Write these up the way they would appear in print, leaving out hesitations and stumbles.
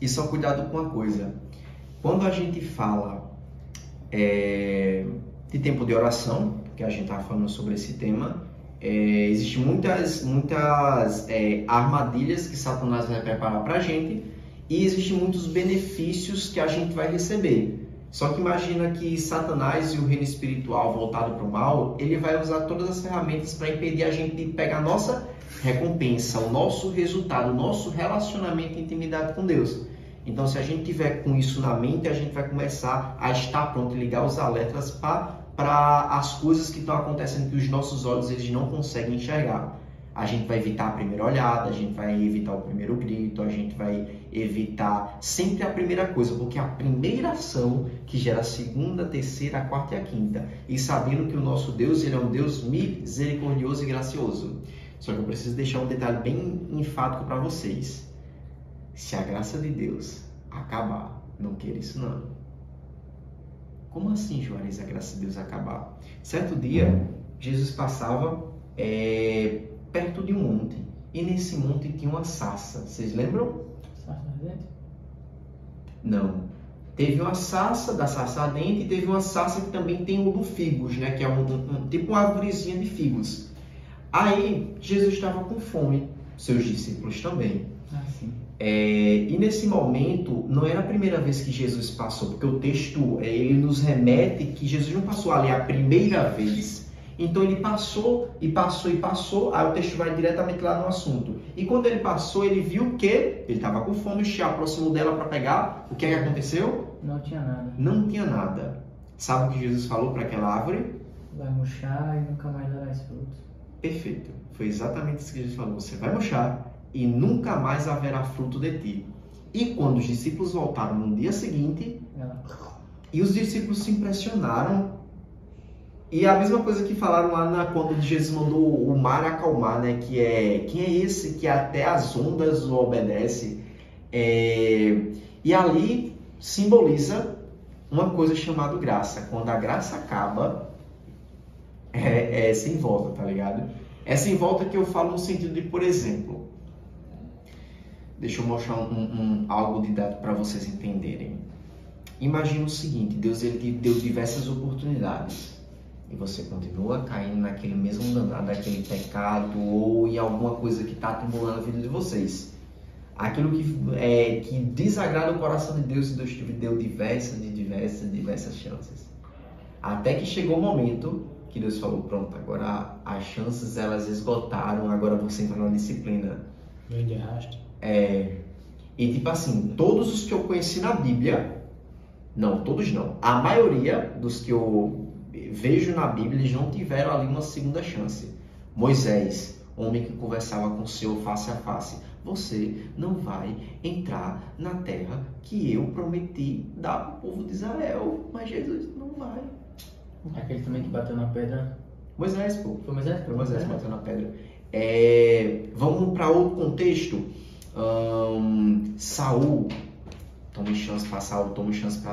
E só cuidado com uma coisa. Quando a gente fala de tempo de oração, que a gente estava falando sobre esse tema, existem muitas armadilhas que Satanás vai preparar para a gente e existem muitos benefícios que a gente vai receber. Só que imagina que Satanás e o reino espiritual voltado para o mal, ele vai usar todas as ferramentas para impedir a gente de pegar a nossa recompensa, o nosso resultado, o nosso relacionamento e intimidade com Deus. Então, se a gente tiver com isso na mente, a gente vai começar a estar pronto, ligar os alertas para as coisas que estão acontecendo que os nossos olhos eles não conseguem enxergar. A gente vai evitar a primeira olhada, a gente vai evitar o primeiro grito, a gente vai evitar sempre a primeira coisa, porque é a primeira ação que gera a segunda, a terceira, a quarta e a quinta. E sabendo que o nosso Deus ele é um Deus misericordioso e gracioso. Só que eu preciso deixar um detalhe bem enfático para vocês. Se a graça de Deus acabar, não queira isso não. Como assim, Juarez, a graça de Deus acabar? Certo dia, Jesus passava perto de um monte. E nesse monte tinha uma sarça. Vocês lembram? Sarça ardente? Não. Teve uma sarça, da sarça ardente, e teve uma sarça que também tem o do figos, né? Que é tipo uma arvorezinha de figos. Aí, Jesus estava com fome. Seus discípulos também. Sim. E nesse momento, não era a primeira vez que Jesus passou, porque o texto ele nos remete que Jesus não passou ali a primeira vez. Então ele passou e passou e passou, aí o texto vai diretamente lá no assunto. E quando ele passou, ele viu que ele estava com fome, se aproximou dela para pegar. O que é que aconteceu? Não tinha nada. Não tinha nada. Sabe o que Jesus falou para aquela árvore? Vai murchar e nunca mais dará frutos. Perfeito. Foi exatamente isso que Jesus falou. Você vai murchar e nunca mais haverá fruto de ti. E quando os discípulos voltaram no dia seguinte, e os discípulos se impressionaram. E a mesma coisa que falaram lá quando Jesus mandou o mar acalmar, né? Que quem é esse que até as ondas o obedece? E ali simboliza uma coisa chamada graça. Quando a graça acaba, é sem volta, tá ligado? É sem volta que eu falo no sentido de, por exemplo, deixa eu mostrar algo didático para vocês entenderem. Imagina o seguinte, Deus ele te deu diversas oportunidades. E você continua caindo naquele mesmo danado, naquele pecado ou em alguma coisa que está atribulando a vida de vocês. Aquilo que desagrada o coração de Deus, e Deus te deu diversas chances. Até que chegou o momento que Deus falou, pronto, agora as chances elas esgotaram, agora você entra na disciplina. Vem de arrasto. E tipo assim, todos os que eu conheci na Bíblia, não, todos não, a maioria dos que eu vejo na Bíblia, eles não tiveram ali uma segunda chance. Moisés, homem que conversava com o Senhor face a face. Você não vai entrar na terra que eu prometi dar para o povo de Israel. Mas Jesus não vai. Aquele também que bateu na pedra. Moisés, pô. Foi Moisés? Foi Moisés que bateu na pedra. Vamos para outro contexto. Saul. Tome chance para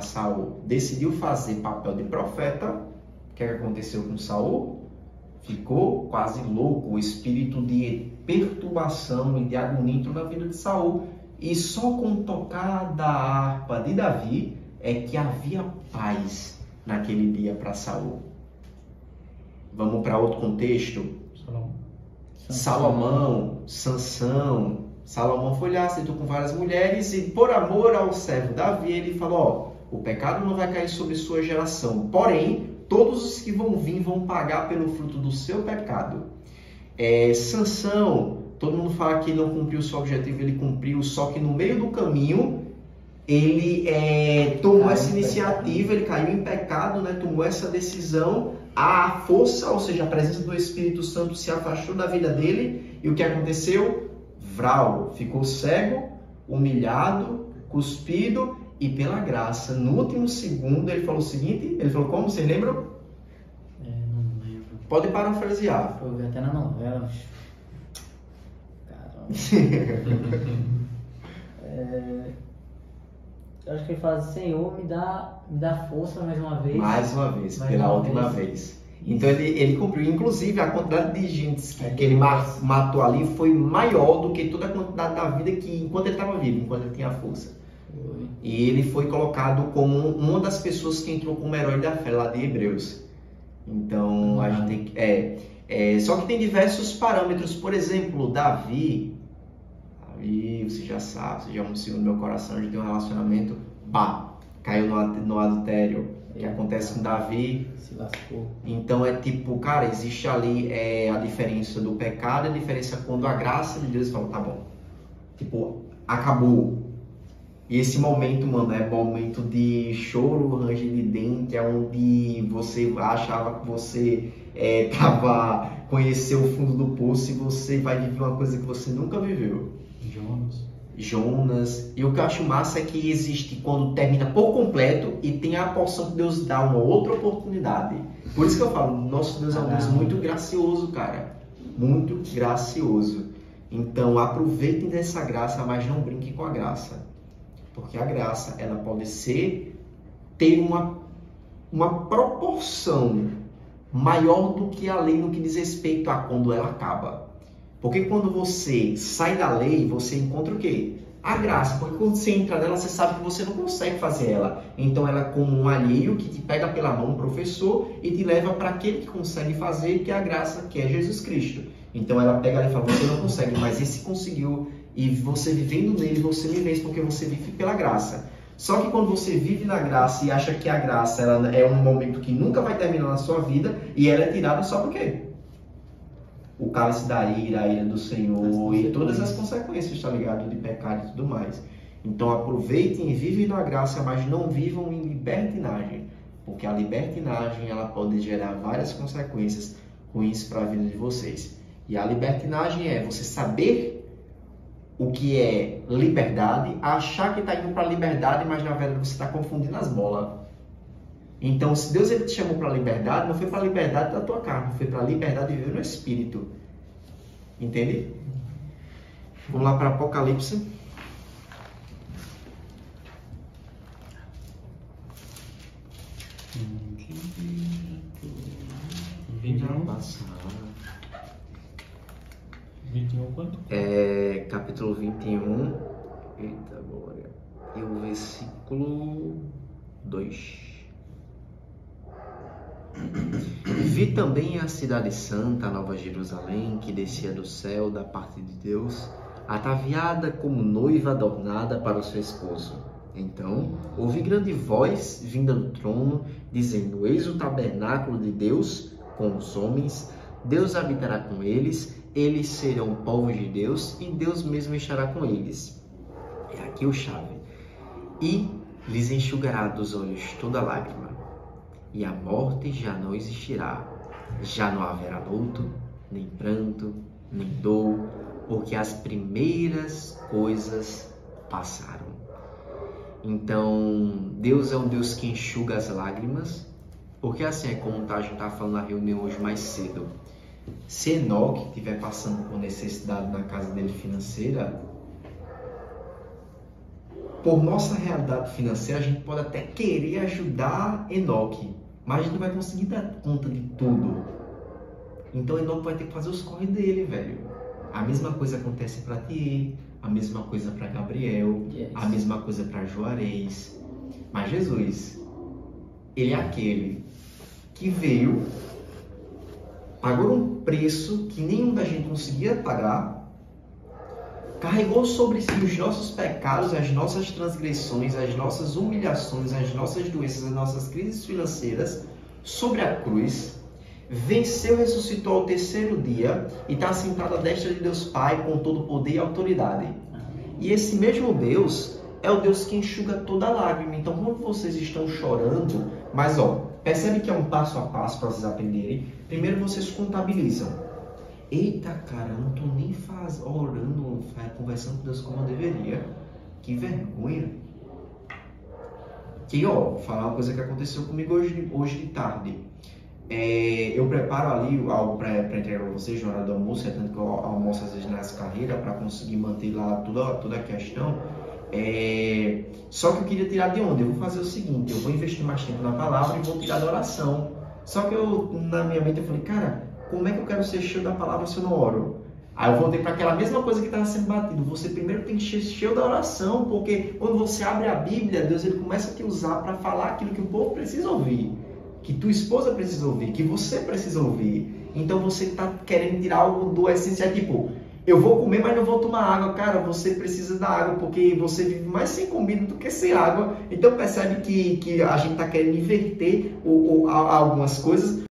Saul. Decidiu fazer papel de profeta. O que aconteceu com Saul? Ficou quase louco. O espírito de perturbação e de agonia entrou na vida de Saul. E só com o tocar da harpa de Davi é que havia paz naquele dia para Saul. Vamos para outro contexto? Salomão, Sansão. Salomão foi lá, sentou com várias mulheres e por amor ao servo Davi, ele falou, o pecado não vai cair sobre sua geração, porém, todos os que vão vir vão pagar pelo fruto do seu pecado. Sansão, todo mundo fala que ele não cumpriu o seu objetivo, ele cumpriu, só que no meio do caminho, ele tomou essa iniciativa, ele caiu em pecado, né? Tomou essa decisão, a força, ou seja, a presença do Espírito Santo se afastou da vida dele, e o que aconteceu? Vral, ficou cego, humilhado, cuspido, e pela graça, no último segundo, ele falou o seguinte, ele falou como? Vocês lembram? Não lembro. Pode parafrasear. Foi ver até na novela. Caramba. Eu acho que ele fala, Senhor, me dá força mais uma vez. Mais uma vez, pela última vez. Então ele cumpriu. Inclusive, a quantidade de gente que ele matou ali foi maior do que toda a quantidade da vida que enquanto ele estava vivo, enquanto ele tinha força. E ele foi colocado como uma das pessoas que entrou como herói da fé lá de Hebreus. Então, a gente tem que... só que tem diversos parâmetros. Por exemplo, Davi, você já sabe, você já é um segundo meu coração, a gente tem um relacionamento, caiu no adultério, que acontece com Davi. Se lascou. Então é tipo, cara, existe ali a diferença do pecado, a diferença quando a graça de Deus fala, tá bom, tipo, acabou. E esse momento, mano, é momento de choro, ranger de dente, é onde você achava que você conheceu o fundo do poço e você vai viver uma coisa que você nunca viveu. Jonas. E o que eu acho massa é que existe quando termina por completo e tem a porção que Deus dá uma outra oportunidade. Por isso que eu falo, nosso Deus é um Deus muito gracioso, cara. Muito gracioso. Então aproveitem dessa graça, mas não brinquem com a graça. Porque a graça, ela pode ter uma proporção maior do que a lei no que diz respeito a quando ela acaba. Porque quando você sai da lei, você encontra o quê? A graça. Porque quando você entra nela, você sabe que você não consegue fazer ela. Então ela é como um alheio que te pega pela mão, um professor, e te leva para aquele que consegue fazer, que é a graça, que é Jesus Cristo. Então ela pega ali e fala, você não consegue, mas esse conseguiu. E você vivendo nele, você me vence porque você vive pela graça. Só que quando você vive na graça e acha que a graça ela é um momento que nunca vai terminar na sua vida, e ela é tirada só por quê? O cálice da ira, a ira do Senhor e todas as consequências, tá ligado? De pecado e tudo mais. Então aproveitem e vivem na graça, mas não vivam em libertinagem. Porque a libertinagem ela pode gerar várias consequências ruins para a vida de vocês. E a libertinagem é você saber o que é liberdade, achar que está indo para a liberdade, mas na verdade você está confundindo as bolas. Então, se Deus ele te chamou para a liberdade, não foi para a liberdade da tua carne, foi para a liberdade de viver no Espírito. Entende? Vamos lá para Apocalipse. Quanto? Capítulo 21. Eita, glória. E o versículo 2. Vi também a cidade santa, a Nova Jerusalém, que descia do céu da parte de Deus, ataviada como noiva adornada para o seu esposo. Então, ouvi grande voz vinda do trono, dizendo, eis o tabernáculo de Deus com os homens, Deus habitará com eles, eles serão povos de Deus e Deus mesmo estará com eles. É aqui o chave. E lhes enxugará dos olhos toda lágrima. E a morte já não existirá. Já não haverá luto, nem pranto, nem dor, porque as primeiras coisas passaram. Então, Deus é um Deus que enxuga as lágrimas, porque assim é como a gente estava falando na reunião hoje mais cedo. Se Enoque estiver passando por necessidade na casa dele financeira, por nossa realidade financeira, a gente pode até querer ajudar Enoque, mas a gente não vai conseguir dar conta de tudo. Então Enoque vai ter que fazer os corre dele, velho. A mesma coisa acontece para ti, a mesma coisa para Gabriel, a mesma coisa para Juarez. Mas Jesus, ele é aquele que veio, pagou um preço que nenhum da gente conseguia pagar, carregou sobre si os nossos pecados, as nossas transgressões, as nossas humilhações, as nossas doenças, as nossas crises financeiras sobre a cruz, venceu, ressuscitou ao terceiro dia e está sentado à destra de Deus Pai com todo poder e autoridade. E esse mesmo Deus é o Deus que enxuga toda lágrima. Então, quando vocês estão chorando, mas percebe que é um passo a passo para vocês aprenderem. Primeiro vocês contabilizam. Eita, cara, eu não estou nem orando, conversando com Deus como eu deveria. Que vergonha. Que, vou falar uma coisa que aconteceu comigo hoje de tarde. Eu preparo ali algo para entregar para vocês na hora do almoço, tanto que eu almoço às vezes nessa carreira para conseguir manter lá toda a questão. Só que eu queria tirar de onde? Eu vou fazer o seguinte, eu vou investir mais tempo na palavra e vou tirar da oração. Só que na minha mente eu falei, cara, como é que eu quero ser cheio da palavra se eu não oro? Aí eu voltei para aquela mesma coisa que estava sendo batido. Você primeiro tem que ser cheio da oração, porque quando você abre a Bíblia, Deus ele começa a te usar para falar aquilo que o povo precisa ouvir, que tua esposa precisa ouvir, que você precisa ouvir. Então você está querendo tirar algo do essencial, tipo, eu vou comer, mas não vou tomar água. Cara, você precisa da água, porque você vive mais sem comida do que sem água. Então percebe que a gente está querendo inverter algumas coisas.